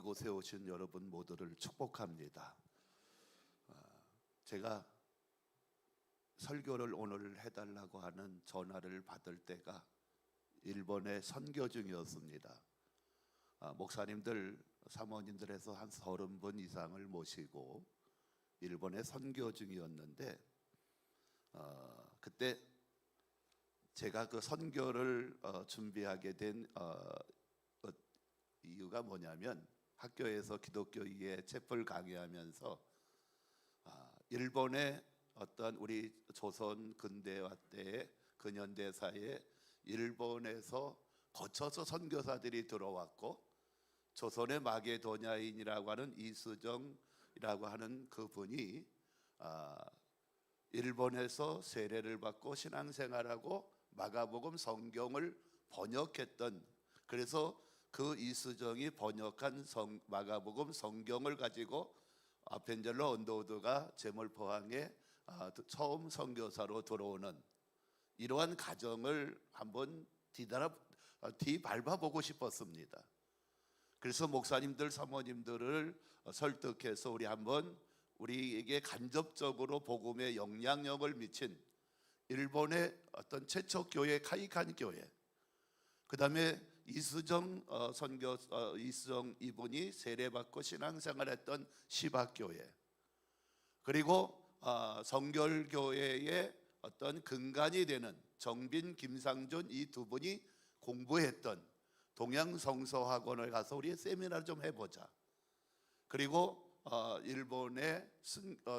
이곳에 오신 여러분 모두를 축복합니다. 제가 설교를 오늘 해달라고 하는 전화를 받을 때가 일본에 선교 중이었습니다. 목사님들, 사모님들에서 한 30분 이상을 모시고 일본에 선교 중이었는데 그때 제가 그 선교를 준비하게 된 이유가 뭐냐면, 학교에서 기독교의 챕을 강의하면서 일본의 어떤 우리 조선 근대화 때의 근현대사에 일본에서 거쳐서 선교사들이 들어왔고, 조선의 마게도냐인이라고 하는 이수정이라고 하는 그분이 일본에서 세례를 받고 신앙생활하고 마가복음 성경을 번역했던, 그래서 그 이수정이 번역한 마가복음 성경을 가지고 아펜젤로 언더우드가 제물포항에 처음 선교사로 들어오는 이러한 가정을 한번 뒤밟아보고 싶었습니다. 그래서 목사님들, 사모님들을 설득해서 우리에게 간접적으로 복음의 영향력을 미친 일본의 어떤 최초 교회 카이칸 교회, 그 다음에 이수정 이수정 이분이 세례받고 신앙생활했던 시박교회, 그리고 성결교회의 어떤 근간이 되는 정빈, 김상준 이 두 분이 공부했던 동양성서학원을 가서 우리 세미나를 좀 해보자. 그리고 일본의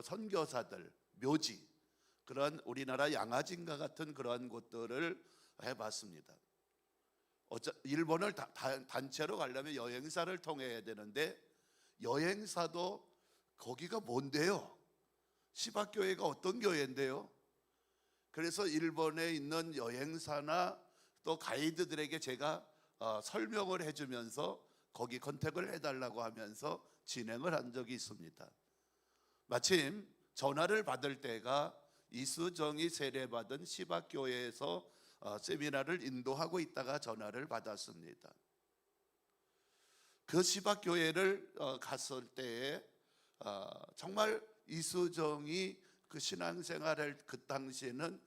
선교사들 묘지, 그런 우리나라 양화진과 같은 그러한 곳들을 해봤습니다. 일본을 단체로 가려면 여행사를 통해야 되는데, 여행사도 거기가 뭔데요? 시박교회가 어떤 교회인데요? 그래서 일본에 있는 여행사나 또 가이드들에게 제가 설명을 해주면서 거기 컨택을 해달라고 하면서 진행을 한 적이 있습니다. 마침 전화를 받을 때가 이수정이 세례받은 시박교회에서 세미나를 인도하고 있다가 전화를 받았습니다. 그 시박교회를 갔을 때에 정말 이수정이 그 신앙생활을 그 당시에는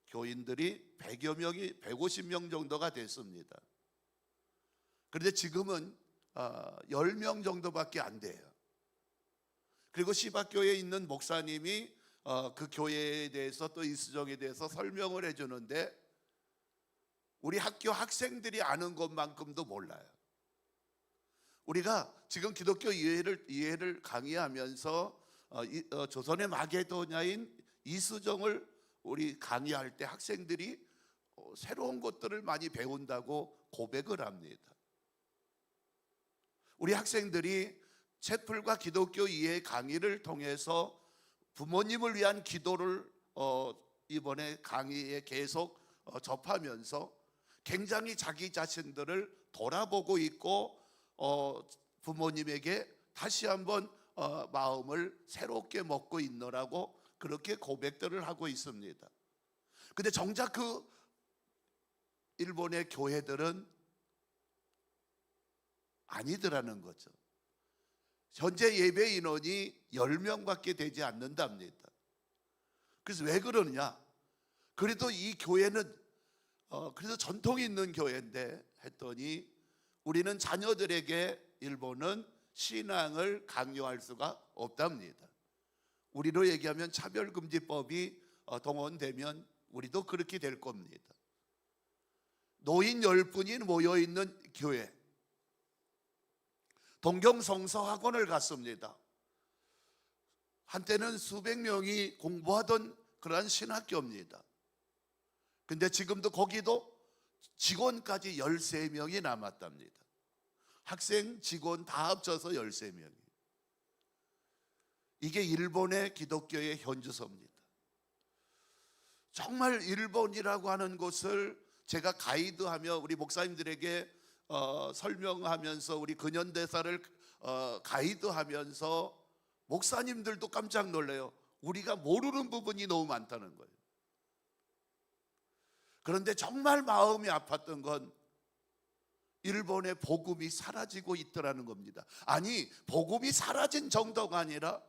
교인들이 100여 명이 150명 정도가 됐습니다. 그런데 지금은 10명 정도밖에 안 돼요. 그리고 시박교회에 있는 목사님이 그 교회에 대해서 또 이수정에 대해서 설명을 해주는데 우리 학교 학생들이 아는 것만큼도 몰라요. 우리가 지금 기독교 이해를 강의하면서 조선의 마게도냐인 이수정을 우리 강의할 때 학생들이 새로운 것들을 많이 배운다고 고백을 합니다. 우리 학생들이 채플과 기독교 이해 강의를 통해서 부모님을 위한 기도를 이번에 강의에 계속 접하면서 굉장히 자기 자신들을 돌아보고 있고 부모님에게 다시 한번 마음을 새롭게 먹고 있노라고 그렇게 고백들을 하고 있습니다. 근데 정작 그 일본의 교회들은 아니더라는 거죠. 현재 예배 인원이 10명밖에 되지 않는답니다. 그래서 왜 그러느냐? 그래도 이 교회는 그래도 전통이 있는 교회인데 했더니 우리는 자녀들에게 일본은 신앙을 강요할 수가 없답니다. 우리로 얘기하면 차별금지법이 동원되면 우리도 그렇게 될 겁니다. 노인 10분이 모여있는 교회, 동경성서학원을 갔습니다. 한때는 수백 명이 공부하던 그러한 신학교입니다. 근데 지금도 거기도 직원까지 13명이 남았답니다. 학생, 직원 다 합쳐서 13명이. 이게 일본의 기독교의 현주소입니다. 정말 일본이라고 하는 곳을 제가 가이드하며 우리 목사님들에게 설명하면서 우리 근현대사를 가이드하면서 목사님들도 깜짝 놀래요. 우리가 모르는 부분이 너무 많다는 거예요. 그런데 정말 마음이 아팠던 건 일본의 복음이 사라지고 있더라는 겁니다. 아니, 복음이 사라진 정도가 아니라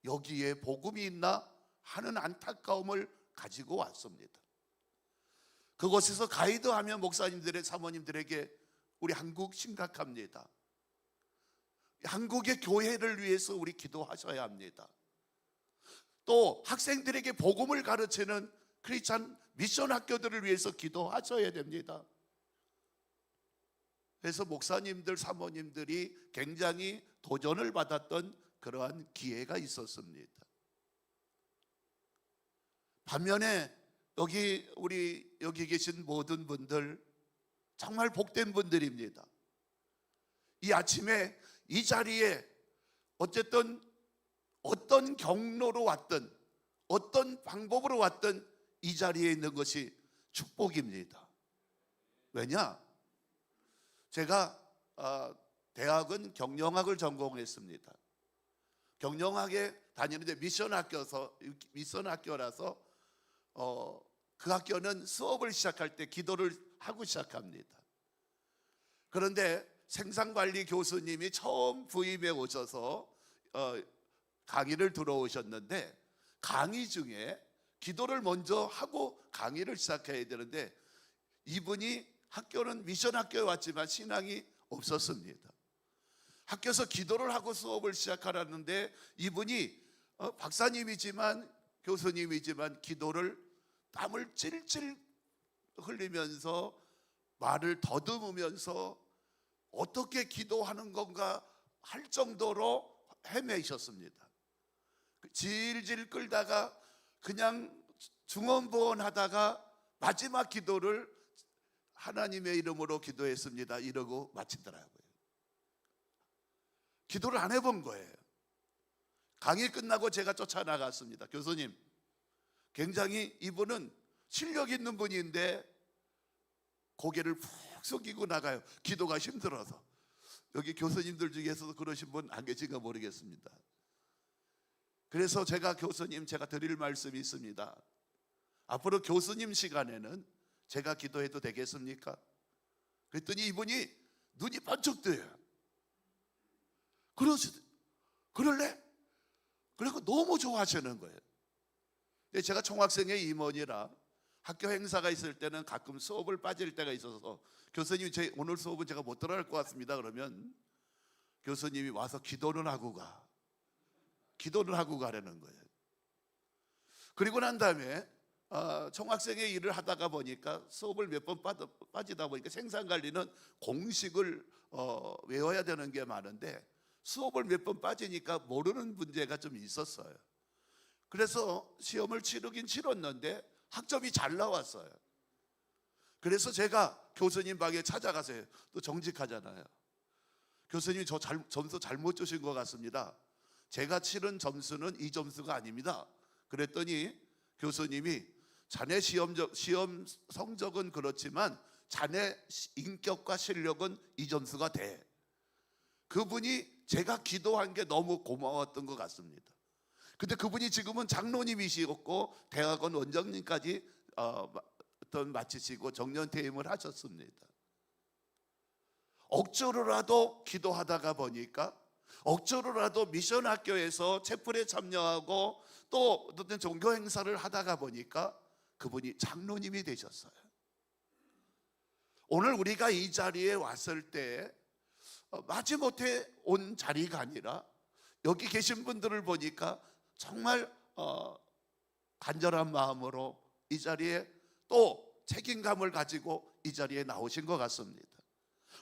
여기에 복음이 있나 하는 안타까움을 가지고 왔습니다. 그곳에서 가이드하면 목사님들의 사모님들에게 우리 한국 심각합니다. 한국의 교회를 위해서 우리 기도하셔야 합니다. 또 학생들에게 복음을 가르치는 크리스찬 미션 학교들을 위해서 기도하셔야 됩니다. 그래서 목사님들, 사모님들이 굉장히 도전을 받았던 그러한 기회가 있었습니다. 반면에 여기 계신 모든 분들 정말 복된 분들입니다. 이 아침에 이 자리에 어쨌든 어떤 경로로 왔든 어떤 방법으로 왔든 이 자리에 있는 것이 축복입니다. 왜냐? 제가 대학은 경영학을 전공했습니다. 경영학에 다니는데 미션 학교라서 그 학교는 수업을 시작할 때 기도를 하고 시작합니다. 그런데 생산관리 교수님이 처음 부임해 오셔서 강의를 들어오셨는데, 강의 중에 기도를 먼저 하고 강의를 시작해야 되는데 이분이 학교는 미션 학교에 왔지만 신앙이 없었습니다. 학교에서 기도를 하고 수업을 시작하라는데 이분이 박사님이지만 교수님이지만 기도를 땀을 찔찔 흘리면서 말을 더듬으면서 어떻게 기도하는 건가 할 정도로 헤매셨습니다. 질질 끌다가 그냥 중언부언하다가 마지막 기도를 하나님의 이름으로 기도했습니다 이러고 마치더라고요. 기도를 안 해본 거예요. 강의 끝나고 제가 쫓아나갔습니다. 교수님, 굉장히 이분은 실력 있는 분인데 고개를 푹 숙이고 나가요. 기도가 힘들어서. 여기 교수님들 중에서도 그러신 분 안 계신가 모르겠습니다. 그래서 제가 드릴 말씀이 있습니다. 앞으로 교수님 시간에는 제가 기도해도 되겠습니까? 그랬더니 이분이 눈이 번쩍 뜨여요. 그럴래? 그리고 너무 좋아하시는 거예요. 제가 총학생회 임원이라 학교 행사가 있을 때는 가끔 수업을 빠질 때가 있어서 교수님, 오늘 수업은 제가 못 들어갈 것 같습니다 그러면 교수님이 와서 기도는 하고 가라는 거예요. 그리고 난 다음에 총학생회 일을 하다가 보니까 수업을 몇 번 빠지다 보니까 생산관리는 공식을 외워야 되는 게 많은데 수업을 몇 번 빠지니까 모르는 문제가 좀 있었어요. 그래서 시험을 치렀는데 학점이 잘 나왔어요. 그래서 제가 교수님 방에 찾아가서요. 또 정직하잖아요. 교수님, 저 점수 잘못 주신 것 같습니다. 제가 치른 점수는 이 점수가 아닙니다. 그랬더니 교수님이 자네 시험 성적은 그렇지만 자네 인격과 실력은 이 점수가 돼. 그분이 제가 기도한 게 너무 고마웠던 것 같습니다. 근데 그분이 지금은 장로님이시고 대학원 원장님까지 마치시고 정년퇴임을 하셨습니다. 억지로라도 기도하다가 보니까 억지로라도 미션 학교에서 채플에 참여하고 또 어떤 종교 행사를 하다가 보니까 그분이 장로님이 되셨어요. 오늘 우리가 이 자리에 왔을 때 마지못해 온 자리가 아니라 여기 계신 분들을 보니까 정말 간절한 마음으로 이 자리에 또 책임감을 가지고 이 자리에 나오신 것 같습니다.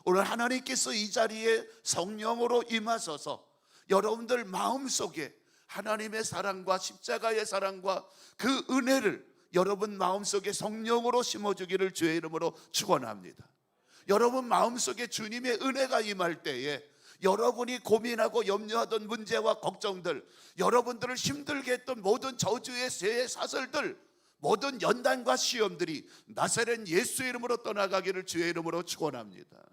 오늘 하나님께서 이 자리에 성령으로 임하셔서 여러분들 마음속에 하나님의 사랑과 십자가의 사랑과 그 은혜를 여러분 마음속에 성령으로 심어주기를 주의 이름으로 축원합니다. 여러분 마음속에 주님의 은혜가 임할 때에 여러분이 고민하고 염려하던 문제와 걱정들, 여러분들을 힘들게 했던 모든 저주의 쇠의 사슬들, 모든 연단과 시험들이 나사렛 예수 이름으로 떠나가기를 주의 이름으로 축원합니다.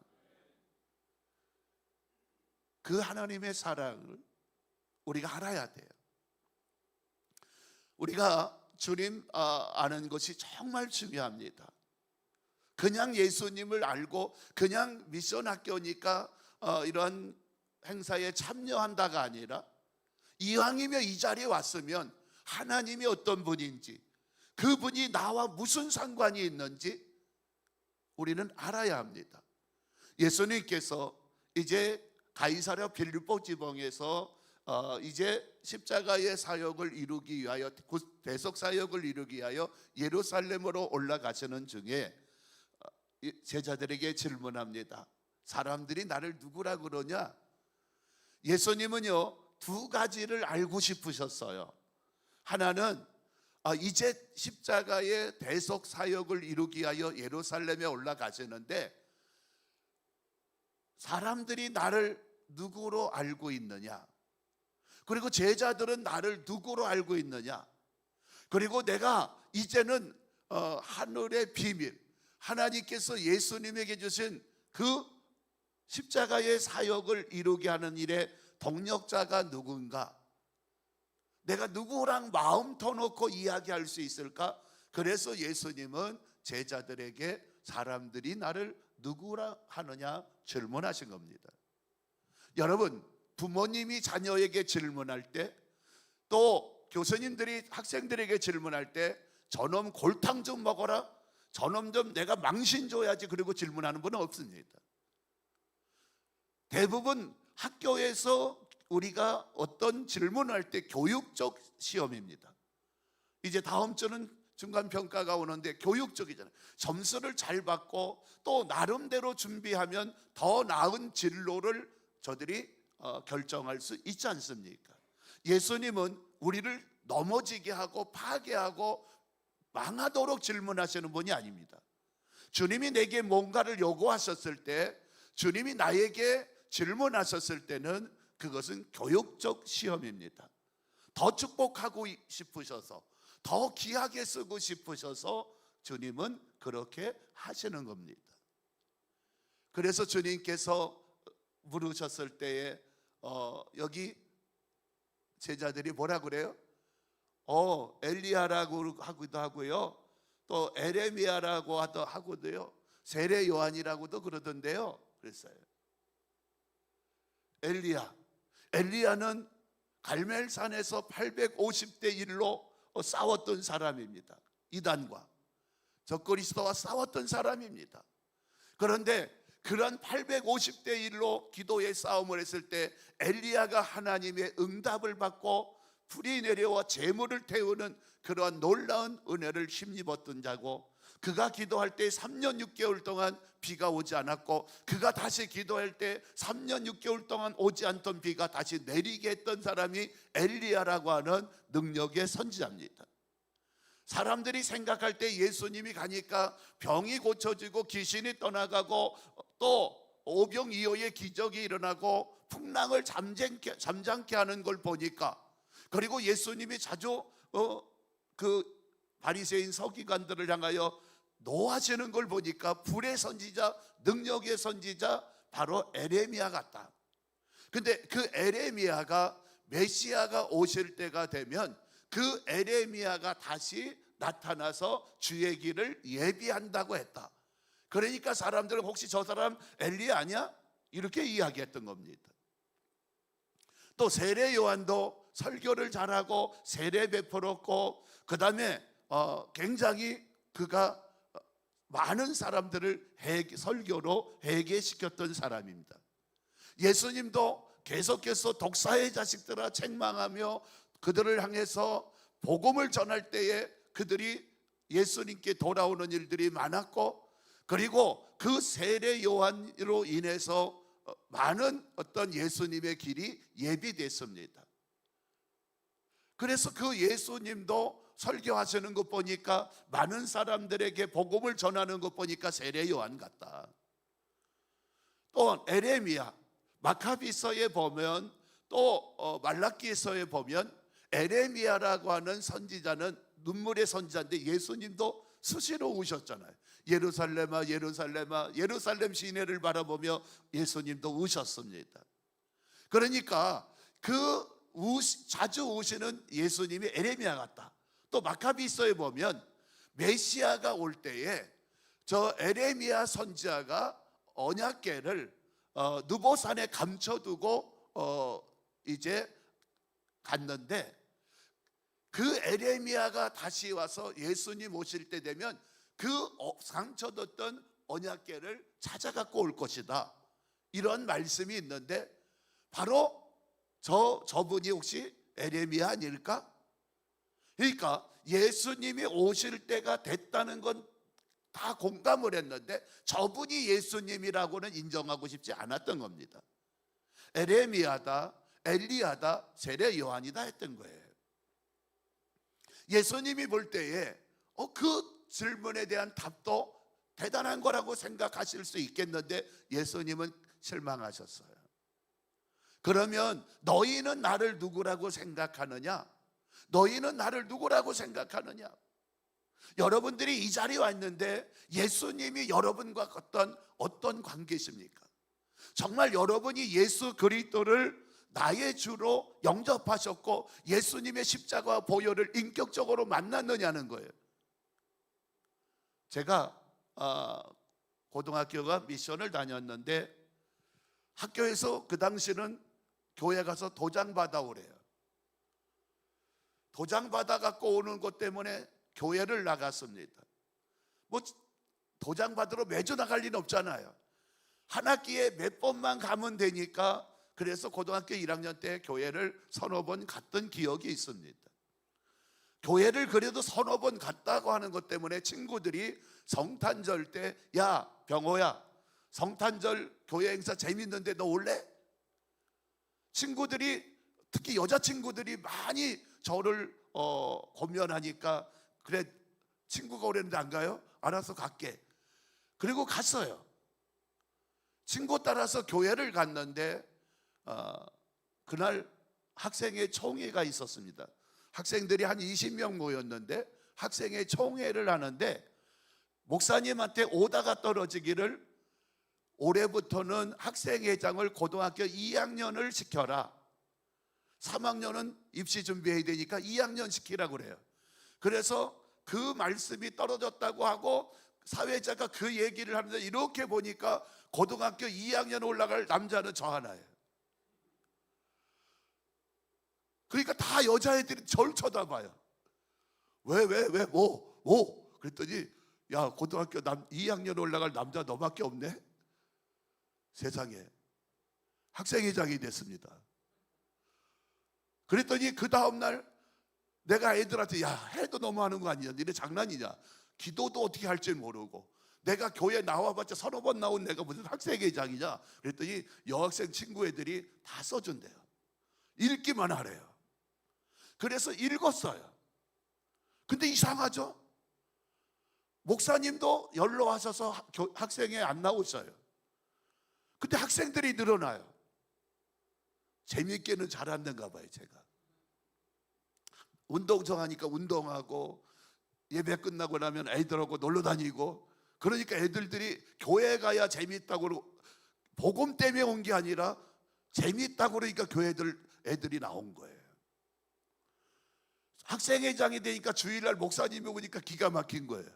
그 하나님의 사랑을 우리가 알아야 돼요. 우리가 주님 아는 것이 정말 중요합니다. 그냥 예수님을 알고 그냥 미션 학교니까 이런 행사에 참여한다가 아니라 이왕이면 이 자리에 왔으면 하나님이 어떤 분인지, 그분이 나와 무슨 상관이 있는지 우리는 알아야 합니다. 예수님께서 이제 가이사랴 빌립보 지방에서 이제 십자가의 사역을 이루기 위하여, 대속 사역을 이루기 위하여 예루살렘으로 올라가시는 중에 제자들에게 질문합니다. 사람들이 나를 누구라 그러냐? 예수님은요, 두 가지를 알고 싶으셨어요. 하나는 이제 십자가의 대속 사역을 이루기 위하여 예루살렘에 올라가시는데 사람들이 나를 누구로 알고 있느냐? 그리고 제자들은 나를 누구로 알고 있느냐? 그리고 내가 이제는 하늘의 비밀, 하나님께서 예수님에게 주신 그 십자가의 사역을 이루게 하는 일에 동력자가 누군가? 내가 누구랑 마음 터놓고 이야기할 수 있을까? 그래서 예수님은 제자들에게 사람들이 나를 누구라 하느냐 질문하신 겁니다. 여러분, 부모님이 자녀에게 질문할 때, 또 교수님들이 학생들에게 질문할 때 저놈 골탕 좀 먹어라, 저놈 좀 내가 망신 줘야지, 그리고 질문하는 분은 없습니다. 대부분 학교에서 우리가 어떤 질문을 할 때 교육적 시험입니다. 이제 다음 주는 중간평가가 오는데 교육적이잖아요. 점수를 잘 받고 또 나름대로 준비하면 더 나은 진로를 저들이 결정할 수 있지 않습니까? 예수님은 우리를 넘어지게 하고 파괴하고 망하도록 질문하시는 분이 아닙니다. 주님이 내게 뭔가를 요구하셨을 때, 주님이 나에게 질문하셨을 때는 그것은 교육적 시험입니다. 더 축복하고 싶으셔서, 더 귀하게 쓰고 싶으셔서 주님은 그렇게 하시는 겁니다. 그래서 주님께서 물으셨을 때에 여기 제자들이 뭐라 그래요? 엘리야라고 하기도 하고요, 또 에레미야라고 하고도요, 세례 요한이라고도 그러던데요. 그랬어요. 엘리야는 갈멜산에서 850대 1로 싸웠던 사람입니다. 이단과 적그리스도와 싸웠던 사람입니다. 그런데 그런 850대 1로 기도의 싸움을 했을 때 엘리야가 하나님의 응답을 받고 불이 내려와 재물을 태우는 그러한 놀라운 은혜를 힘입었던 자고, 그가 기도할 때 3년 6개월 동안 비가 오지 않았고, 그가 다시 기도할 때 3년 6개월 동안 오지 않던 비가 다시 내리게 했던 사람이 엘리야라고 하는 능력의 선지자입니다. 사람들이 생각할 때 예수님이 가니까 병이 고쳐지고 귀신이 떠나가고 또 오병이어의 기적이 일어나고 풍랑을 잠잠케 하는 걸 보니까, 그리고 예수님이 자주 그 바리새인 서기관들을 향하여 노하시는 걸 보니까 불의 선지자, 능력의 선지자, 바로 에레미야 같다. 근데 그 에레미야가 메시아가 오실 때가 되면 그 에레미야가 다시 나타나서 주의 길을 예비한다고 했다. 그러니까 사람들은 혹시 저 사람 엘리야 아니야? 이렇게 이야기했던 겁니다. 또 세례 요한도 설교를 잘하고 세례 베풀었고, 그 다음에 굉장히 그가 많은 사람들을 설교로 회개시켰던 사람입니다. 예수님도 계속해서 독사의 자식들아 책망하며 그들을 향해서 복음을 전할 때에 그들이 예수님께 돌아오는 일들이 많았고, 그리고 그 세례 요한으로 인해서 많은 어떤 예수님의 길이 예비됐습니다. 그래서 그 예수님도 설교하시는 것 보니까, 많은 사람들에게 복음을 전하는 것 보니까 세례 요한 같다. 또 에레미야, 마카비서에 보면, 또 말라기서에 보면 에레미야라고 하는 선지자는 눈물의 선지자인데 예수님도 수시로 우셨잖아요. 예루살렘아 예루살렘아, 예루살렘 시내를 바라보며 예수님도 우셨습니다. 그러니까 그 자주 우시는 예수님이 에레미야 같다. 또 마카비서에 보면 메시아가 올 때에 저 에레미야 선지자가 언약궤를 느보산에 감춰두고 이제 갔는데, 그 에레미야가 다시 와서 예수님 오실 때 되면 그 감춰뒀던 언약궤를 찾아갖고 올 것이다, 이런 말씀이 있는데, 바로 저분이 혹시 에레미야 아닐까? 그러니까 예수님이 오실 때가 됐다는 건 다 공감을 했는데 저분이 예수님이라고는 인정하고 싶지 않았던 겁니다. 에레미야다, 엘리야다, 세례 요한이다 했던 거예요. 예수님이 볼 때에 그 질문에 대한 답도 대단한 거라고 생각하실 수 있겠는데 예수님은 실망하셨어요. 그러면 너희는 나를 누구라고 생각하느냐? 너희는 나를 누구라고 생각하느냐? 여러분들이 이 자리에 왔는데 예수님이 여러분과 어떤 관계십니까? 정말 여러분이 예수 그리스도를 나의 주로 영접하셨고 예수님의 십자가 보혈을 인격적으로 만났느냐는 거예요. 제가 고등학교가 미션을 다녔는데 학교에서 그 당시는 교회 가서 도장 받아오래요. 도장 받아 갖고 오는 것 때문에 교회를 나갔습니다. 뭐 도장 받으러 매주 나갈 리는 없잖아요. 한 학기에 몇 번만 가면 되니까, 그래서 고등학교 1학년 때 교회를 서너 번 갔던 기억이 있습니다. 교회를 그래도 서너 번 갔다고 하는 것 때문에 친구들이 성탄절 때, 야 병호야, 성탄절 교회 행사 재밌는데 너 올래? 친구들이, 특히 여자친구들이 많이 저를 권면하니까, 그래 친구가 오랬는데 안 가요? 알아서 갈게. 그리고 갔어요. 친구 따라서 교회를 갔는데 그날 학생회 총회가 있었습니다. 학생들이 한 20명 모였는데 학생회 총회를 하는데 목사님한테 오다가 떨어지기를, 올해부터는 학생회장을 고등학교 2학년을 시켜라. 3학년은 입시 준비해야 되니까 2학년 시키라고 그래요. 그래서 그 말씀이 떨어졌다고 하고 사회자가 그 얘기를 하면서 이렇게 보니까 고등학교 2학년 올라갈 남자는 저 하나예요. 그러니까 다 여자애들이 저를 쳐다봐요. 왜 뭐? 그랬더니 야, 고등학교 2학년 올라갈 남자 너밖에 없네? 세상에. 학생회장이 됐습니다. 그랬더니 그 다음날 내가 애들한테, 야 해도 너무하는 거 아니냐, 니네 장난이냐, 기도도 어떻게 할지 모르고 내가 교회 나와봤자 서너 번 나온 내가 무슨 학생회장이냐. 그랬더니 여학생 친구 애들이 다 써준대요. 읽기만 하래요. 그래서 읽었어요. 근데 이상하죠? 목사님도 연로하셔서 학생회 안 나오셔요. 근데 학생들이 늘어나요. 재미있게는 잘하는가 봐요. 제가 운동 정하니까 운동하고, 예배 끝나고 나면 애들하고 놀러 다니고, 그러니까 애들이 교회 가야 재미있다고, 복음 때문에 온 게 아니라 재미있다고 그러니까 애들이 나온 거예요. 학생회장이 되니까 주일날 목사님이 오니까 기가 막힌 거예요.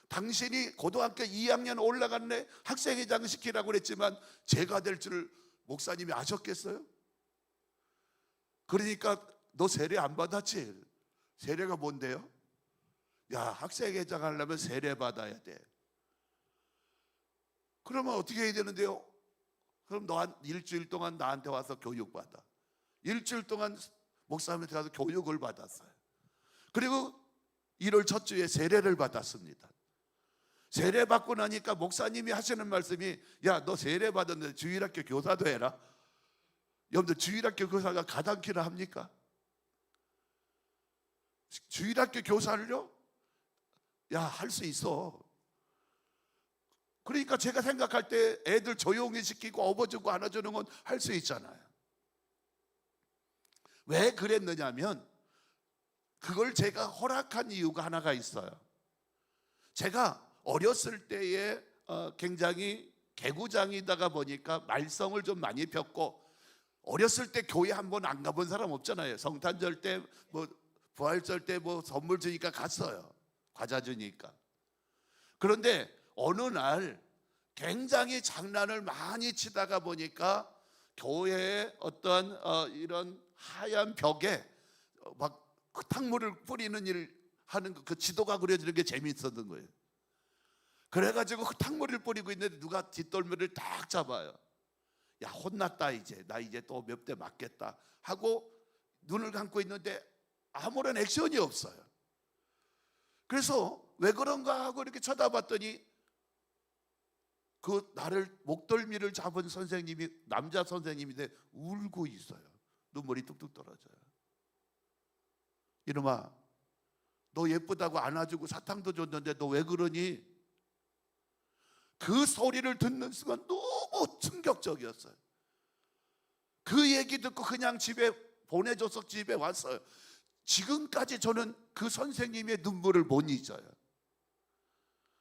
당신이 고등학교 2학년 올라갔네, 학생회장 시키라고 그랬지만 제가 될 줄 목사님이 아셨겠어요? 그러니까 너 세례 안 받았지? 세례가 뭔데요? 야, 학생회장 하려면 세례 받아야 돼. 그러면 어떻게 해야 되는데요? 그럼 너 한 일주일 동안 나한테 와서 교육받아. 일주일 동안 목사님한테 가서 교육을 받았어요. 그리고 1월 첫 주에 세례를 받았습니다. 세례 받고 나니까 목사님이 하시는 말씀이, 야, 너 세례 받았는데 주일학교 교사도 해라. 여러분들 주일학교 교사가 가당키를 합니까? 주일학교 교사를요? 야, 할 수 있어. 그러니까 제가 생각할 때 애들 조용히 시키고 업어주고 안아주는 건 할 수 있잖아요. 왜 그랬느냐면 그걸 제가 허락한 이유가 하나가 있어요. 제가 어렸을 때에 굉장히 개구장이다가 보니까 말썽을 좀 많이 폈고, 어렸을 때 교회 한 번 안 가본 사람 없잖아요. 성탄절 때 뭐 부활절 때 뭐 선물 주니까 갔어요. 과자 주니까. 그런데 어느 날 굉장히 장난을 많이 치다가 보니까 교회의 어떤 이런 하얀 벽에 막 흙탕물을 뿌리는 일 하는 그 지도가 그려지는 게 재미있었던 거예요. 그래가지고 흙탕물을 뿌리고 있는데 누가 뒷덜미를 딱 잡아요. 야, 혼났다, 이제 나 이제 또 몇 대 맞겠다 하고 눈을 감고 있는데 아무런 액션이 없어요. 그래서 왜 그런가 하고 이렇게 쳐다봤더니 그 나를 목덜미를 잡은 선생님이 남자 선생님인데 울고 있어요. 눈물이 뚝뚝 떨어져요. 이놈아, 너 예쁘다고 안아주고 사탕도 줬는데 너 왜 그러니? 그 소리를 듣는 순간 너무 충격적이었어요. 그 얘기 듣고 그냥 집에 보내줘서 집에 왔어요. 지금까지 저는 그 선생님의 눈물을 못 잊어요.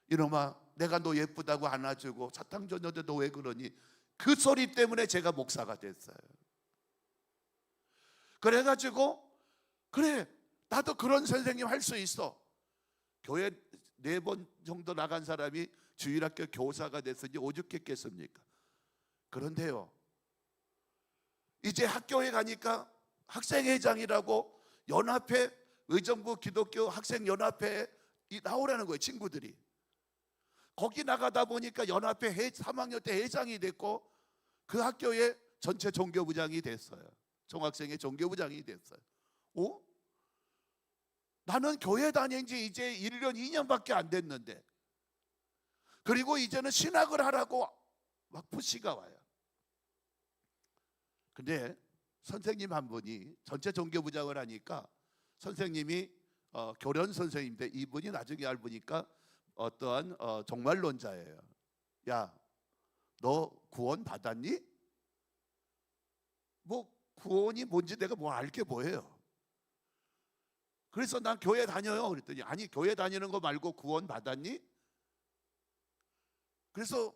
이놈아, 내가 너 예쁘다고 안아주고 사탕 줬는데 너 왜 그러니? 그 소리 때문에 제가 목사가 됐어요. 그래가지고 그래, 나도 그런 선생님 할 수 있어. 교회 4번 정도 나간 사람이 주일학교 교사가 됐으니 오죽했겠습니까? 그런데요, 이제 학교에 가니까 학생회장이라고 연합회, 의정부 기독교 학생연합회에 나오라는 거예요, 친구들이. 거기 나가다 보니까 연합회 3학년 때 회장이 됐고 그 학교의 전체 종교부장이 됐어요. 총학생회 종교부장이 됐어요. 나는 교회 다닌 지 이제 1년, 2년밖에 안 됐는데, 그리고 이제는 신학을 하라고 막 푸시가 와요. 근데 선생님 한 분이 전체 종교부장을 하니까 선생님이 교련 선생님인데 이분이 나중에 알고 보니까 어떠한 종말론자예요. 야, 너 구원 받았니? 뭐 구원이 뭔지 내가 뭐 알게 뭐예요. 그래서 난 교회 다녀요. 그랬더니 아니, 교회 다니는 거 말고 구원 받았니? 그래서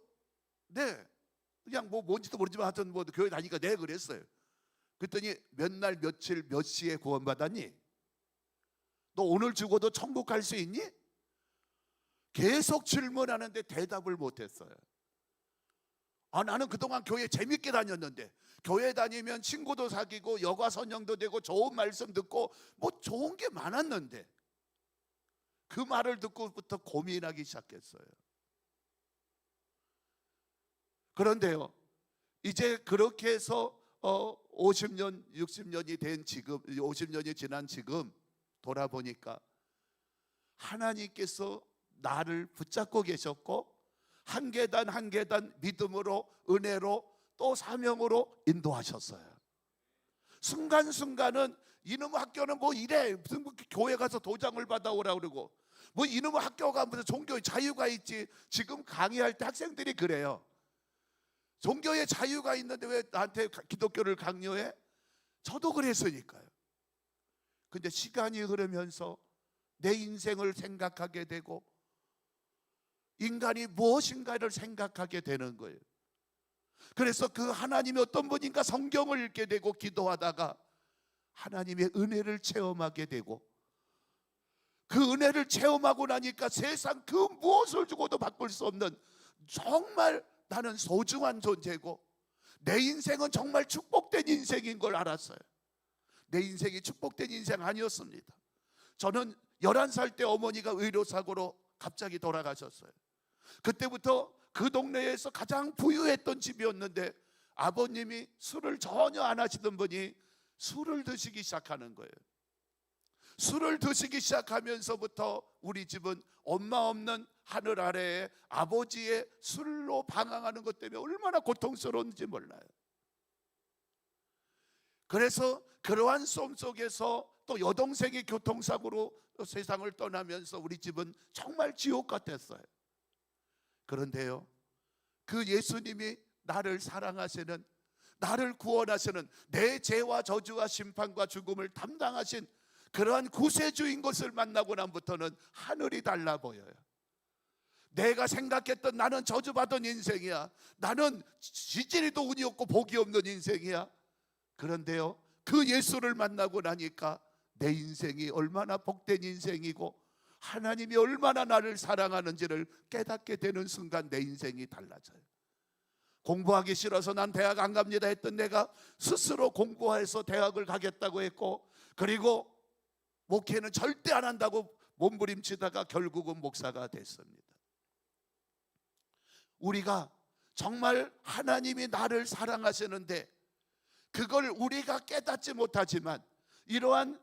네, 그냥 뭐 뭔지도 모르지만 하여튼 뭐 교회 다니까 네 그랬어요. 그랬더니 몇 날 며칠 몇 시에 구원 받았니? 너 오늘 죽어도 천국 갈 수 있니? 계속 질문하는데 대답을 못했어요. 나는 그동안 교회 재밌게 다녔는데, 교회 다니면 친구도 사귀고 여가 선영도 되고 좋은 말씀 듣고 뭐 좋은 게 많았는데, 그 말을 듣고부터 고민하기 시작했어요. 그런데요, 이제 그렇게 해서 50년, 60년이 된 지금, 50년이 지난 지금 돌아보니까 하나님께서 나를 붙잡고 계셨고 한 계단 한 계단 믿음으로, 은혜로, 또 사명으로 인도하셨어요. 순간순간은 이놈 학교는 뭐 이래, 무슨 교회 가서 도장을 받아오라 그러고, 뭐 이놈 학교가 무슨 종교의 자유가 있지. 지금 강의할 때 학생들이 그래요. 종교의 자유가 있는데 왜 나한테 기독교를 강요해? 저도 그랬으니까요. 근데 시간이 흐르면서 내 인생을 생각하게 되고 인간이 무엇인가를 생각하게 되는 거예요. 그래서 그 하나님이 어떤 분인가 성경을 읽게 되고 기도하다가 하나님의 은혜를 체험하게 되고, 그 은혜를 체험하고 나니까 세상 그 무엇을 주고도 바꿀 수 없는 정말 나는 소중한 존재고 내 인생은 정말 축복된 인생인 걸 알았어요. 내 인생이 축복된 인생 아니었습니다. 저는 11살 때 어머니가 의료사고로 갑자기 돌아가셨어요. 그때부터 그 동네에서 가장 부유했던 집이었는데 아버님이 술을 전혀 안 하시던 분이 술을 드시기 시작하는 거예요. 술을 드시기 시작하면서부터 우리 집은 엄마 없는 하늘 아래에 아버지의 술로 방황하는 것 때문에 얼마나 고통스러운지 몰라요. 그래서 그러한 삶 속에서 또 여동생이 교통사고로 세상을 떠나면서 우리 집은 정말 지옥 같았어요. 그런데요, 그 예수님이 나를 사랑하시는, 나를 구원하시는, 내 죄와 저주와 심판과 죽음을 담당하신 그러한 구세주인 것을 만나고 난부터는 하늘이 달라 보여요. 내가 생각했던 나는 저주받은 인생이야, 나는 지지리도 운이 없고 복이 없는 인생이야. 그런데요, 그 예수를 만나고 나니까 내 인생이 얼마나 복된 인생이고 하나님이 얼마나 나를 사랑하는지를 깨닫게 되는 순간 내 인생이 달라져요. 공부하기 싫어서 난 대학 안 갑니다 했던 내가 스스로 공부해서 대학을 가겠다고 했고, 그리고 목회는 절대 안 한다고 몸부림치다가 결국은 목사가 됐습니다. 우리가 정말 하나님이 나를 사랑하시는데 그걸 우리가 깨닫지 못하지만 이러한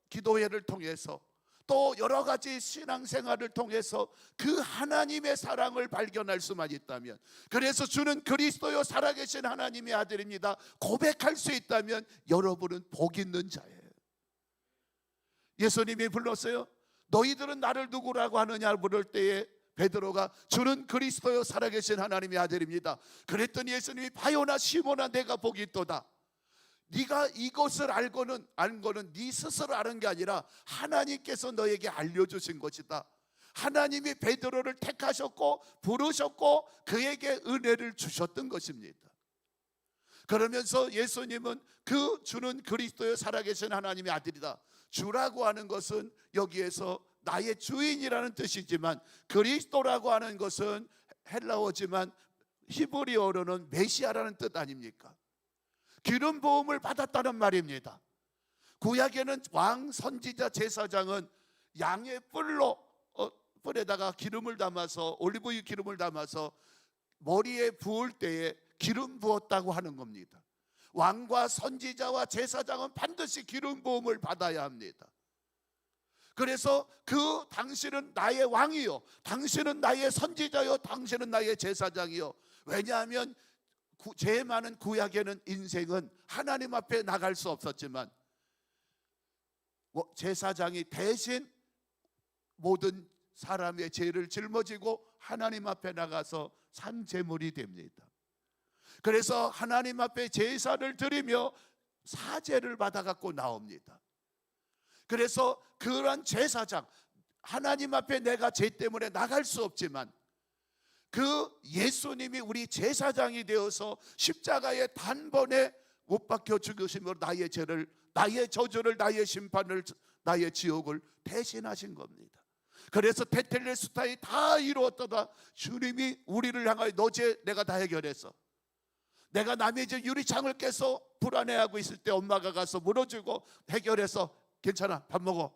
기도회를 통해서 또 여러 가지 신앙생활을 통해서 그 하나님의 사랑을 발견할 수만 있다면, 그래서 주는 그리스도요 살아계신 하나님의 아들입니다 고백할 수 있다면 여러분은 복 있는 자예요. 예수님이 불렀어요. 너희들은 나를 누구라고 하느냐 물을 때에 베드로가 주는 그리스도요 살아계신 하나님의 아들입니다. 그랬더니 예수님이 바요나 시몬아 내가 복이 있도다. 네가 이것을 안 거는 네 스스로 아는 게 아니라 하나님께서 너에게 알려주신 것이다. 하나님이 베드로를 택하셨고 부르셨고 그에게 은혜를 주셨던 것입니다. 그러면서 예수님은 그 주는 그리스도의 살아계신 하나님의 아들이다. 주라고 하는 것은 여기에서 나의 주인이라는 뜻이지만, 그리스도라고 하는 것은 헬라어지만 히브리어로는 메시아라는 뜻 아닙니까? 기름 부음을 받았다는 말입니다. 구약에는 왕, 선지자, 제사장은 양의 뿔에다가 기름을 담아서, 올리브유 기름을 담아서 머리에 부을 때에 기름 부었다고 하는 겁니다. 왕과 선지자와 제사장은 반드시 기름 부음을 받아야 합니다. 그래서 그 당신은 나의 왕이요, 당신은 나의 선지자요, 당신은 나의 제사장이요. 왜냐하면 죄 많은 구약에는 인생은 하나님 앞에 나갈 수 없었지만 제사장이 대신 모든 사람의 죄를 짊어지고 하나님 앞에 나가서 산 제물이 됩니다. 그래서 하나님 앞에 제사를 드리며 사죄를 받아갖고 나옵니다. 그래서 그러한 제사장, 하나님 앞에 내가 죄 때문에 나갈 수 없지만 그 예수님이 우리 제사장이 되어서 십자가에 단번에 못 박혀 죽으심으로 나의 죄를, 나의 저주를, 나의 심판을, 나의 지옥을 대신하신 겁니다. 그래서 테텔레스타이 다 이루었다가 주님이 우리를 향하여 너 죄 내가 다 해결했어. 내가 남의 집 유리창을 깨서 불안해하고 있을 때 엄마가 가서 물어주고 해결해서 괜찮아 밥 먹어.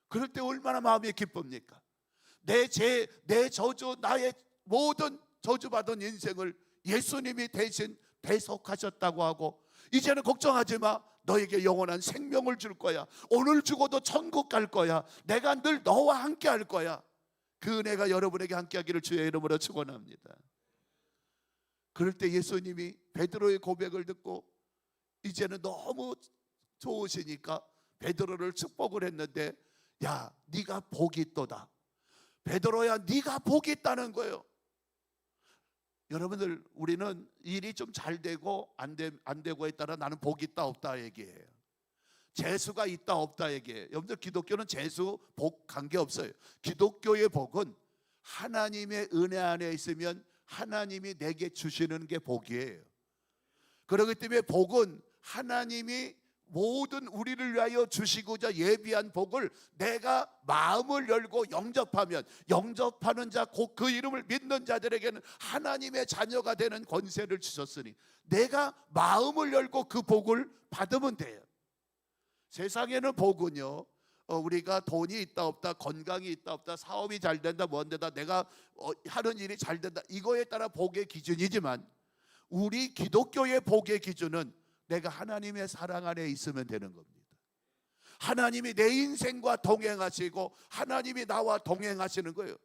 그럴 때 얼마나 마음이 기쁩니까? 내 죄, 내 저주, 나의 모든 저주받은 인생을 예수님이 대신 대속하셨다고 하고, 이제는 걱정하지 마, 너에게 영원한 생명을 줄 거야. 오늘 죽어도 천국 갈 거야. 내가 늘 너와 함께 할 거야. 그 은혜가 여러분에게 함께 하기를 주의 이름으로 축원합니다. 그럴 때 예수님이 베드로의 고백을 듣고 이제는 너무 좋으시니까 베드로를 축복을 했는데, 야 네가 복이 있도다. 베드로야 네가 복이 있다는 거예요. 여러분들, 우리는 일이 좀 잘 되고 안 되고에 따라 나는 복이 있다 없다 얘기해요. 재수가 있다 없다 얘기해요. 여러분들, 기독교는 재수 복 관계없어요. 기독교의 복은 하나님의 은혜 안에 있으면 하나님이 내게 주시는 게 복이에요. 그렇기 때문에 복은 하나님이 모든 우리를 위하여 주시고자 예비한 복을 내가 마음을 열고 영접하면, 영접하는 자 곧 그 이름을 믿는 자들에게는 하나님의 자녀가 되는 권세를 주셨으니 내가 마음을 열고 그 복을 받으면 돼요. 세상에는 복은요, 우리가 돈이 있다 없다, 건강이 있다 없다, 사업이 잘 된다 뭔데다, 내가 하는 일이 잘 된다, 이거에 따라 복의 기준이지만 우리 기독교의 복의 기준은 내가 하나님의 사랑 안에 있으면 되는 겁니다. 하나님이 내 인생과 동행하시고 하나님이 나와 동행하시는 거예요.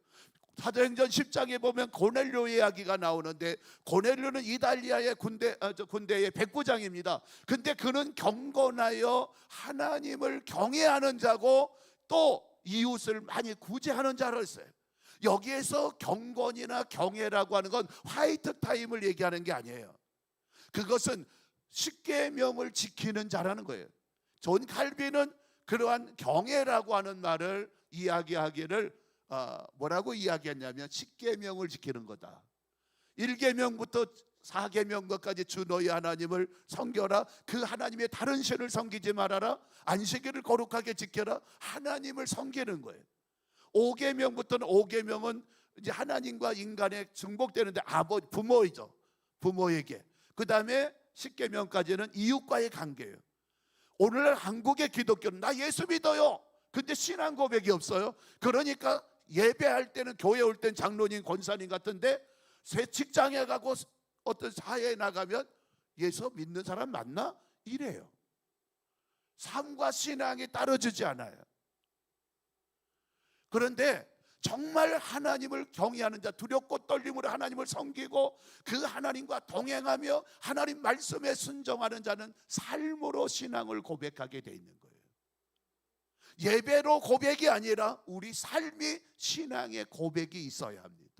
사도행전 10장에 보면 고넬료 이야기가 나오는데, 고넬료는 이달리아의 군대의 백부장입니다. 근데 그는 경건하여 하나님을 경외하는 자고 또 이웃을 많이 구제하는 자였어요. 여기에서 경건이나 경외라고 하는 건 화이트 타임을 얘기하는 게 아니에요. 그것은 십계명을 지키는 자라는 거예요. 존 칼빈은 그러한 경외라고 하는 말을 이야기하기를 뭐라고 이야기했냐면 십계명을 지키는 거다. 1계명부터 4계명까지 주 너희 하나님을 섬겨라, 그 하나님의 다른 신을 섬기지 말아라, 안식일을 거룩하게 지켜라, 하나님을 섬기는 거예요. 5계명부터는 5계명은 이제 하나님과 인간의 중복되는데 아버지 부모이죠. 부모에게. 그다음에 10계명까지는 이웃과의 관계예요. 오늘날 한국의 기독교는 나 예수 믿어요. 근데 신앙 고백이 없어요. 그러니까 예배할 때는 교회 올 땐 장로님, 권사님 같은데 새 직장에 가고 어떤 사회에 나가면 예수 믿는 사람 맞나? 이래요. 삶과 신앙이 따라주지 않아요. 그런데 정말 하나님을 경외하는 자, 두렵고 떨림으로 하나님을 섬기고 그 하나님과 동행하며 하나님 말씀에 순종하는 자는 삶으로 신앙을 고백하게 돼 있는 거예요. 예배로 고백이 아니라 우리 삶이 신앙의 고백이 있어야 합니다.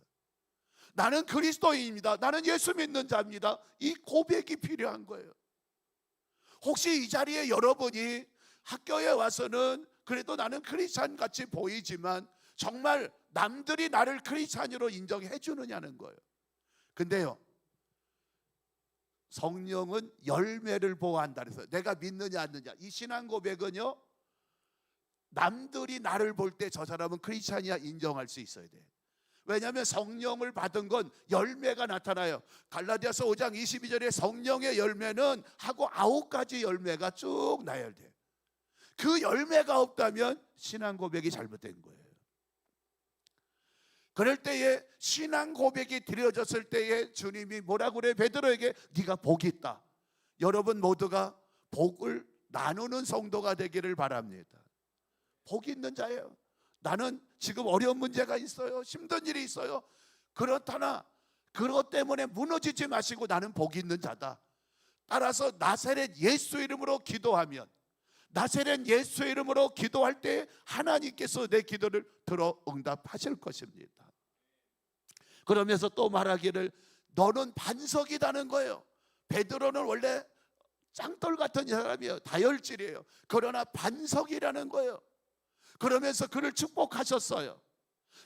나는 그리스도인입니다. 나는 예수 믿는 자입니다. 이 고백이 필요한 거예요. 혹시 이 자리에 여러분이 학교에 와서는 그래도 나는 크리스찬 같이 보이지만 정말 남들이 나를 크리스찬으로 인정해 주느냐는 거예요. 근데요, 성령은 열매를 보호한다 그래서 내가 믿느냐 안 믿느냐, 이 신앙 고백은요, 남들이 나를 볼 때 저 사람은 크리스찬이야 인정할 수 있어야 돼. 왜냐하면 성령을 받은 건 열매가 나타나요. 갈라디아서 5장 22절에 성령의 열매는 하고 9가지 열매가 쭉 나야 돼. 그 열매가 없다면 신앙 고백이 잘못된 거예요. 그럴 때에 신앙 고백이 드려졌을 때에 주님이 뭐라고 그래? 베드로에게 네가 복이 있다. 여러분 모두가 복을 나누는 성도가 되기를 바랍니다. 복이 있는 자예요. 나는 지금 어려운 문제가 있어요. 힘든 일이 있어요. 그렇다나 그것 때문에 무너지지 마시고 나는 복이 있는 자다. 따라서 나사렛 예수 이름으로 기도하면, 나사렛 예수 이름으로 기도할 때 하나님께서 내 기도를 들어 응답하실 것입니다. 그러면서 또 말하기를 너는 반석이라는 거예요. 베드로는 원래 짱돌 같은 사람이에요. 다혈질이에요. 그러나 반석이라는 거예요. 그러면서 그를 축복하셨어요.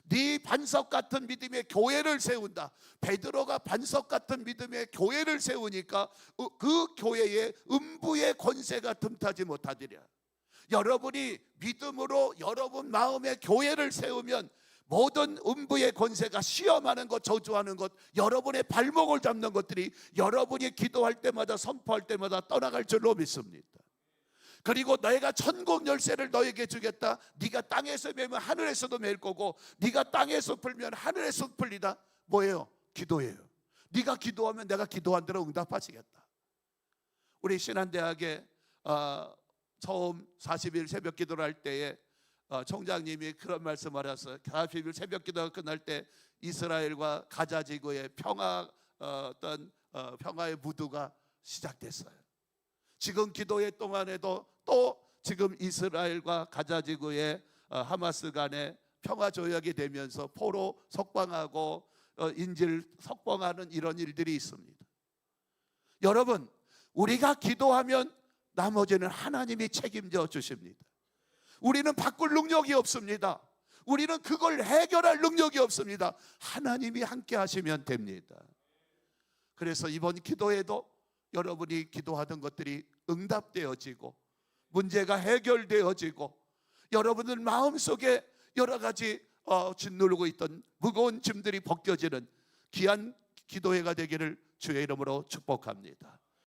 네 반석 같은 믿음의 교회를 세운다. 베드로가 반석 같은 믿음의 교회를 세우니까 그 교회에 음부의 권세가 틈타지 못하리라. 여러분이 믿음으로 여러분 마음의 교회를 세우면 모든 음부의 권세가 시험하는 것, 저주하는 것, 여러분의 발목을 잡는 것들이 여러분이 기도할 때마다 선포할 때마다 떠나갈 줄로 믿습니다. 그리고 내가 천국 열쇠를 너에게 주겠다. 네가 땅에서 매면 하늘에서도 맬 거고 네가 땅에서 풀면 하늘에서 풀리다. 뭐예요? 기도예요. 네가 기도하면 내가 기도한 대로 응답하시겠다. 우리 신한대학에 처음 40일 새벽 기도를 할 때에 총장님이 그런 말씀을 하셨어요. 40일 새벽 기도가 끝날 때 이스라엘과 가자 지구의 평화의 무드가 시작됐어요. 지금 기도회 동안에도 또 지금 이스라엘과 가자 지구의 하마스 간에 평화 조약이 되면서 포로 석방하고 인질 석방하는 이런 일들이 있습니다. 여러분, 우리가 기도하면 나머지는 하나님이 책임져 주십니다. 우리는 바꿀 능력이 없습니다. 우리는 그걸 해결할 능력이 없습니다. 하나님이 함께 하시면 됩니다. 그래서 이번 기도에도 여러분이 기도하던 것들이 응답되어지고 문제가 해결되어지고 여러분들 마음속에 여러 가지 짓누르고 있던 무거운 짐들이 벗겨지는 귀한 기도회가 되기를 주의 이름으로 축복합니다.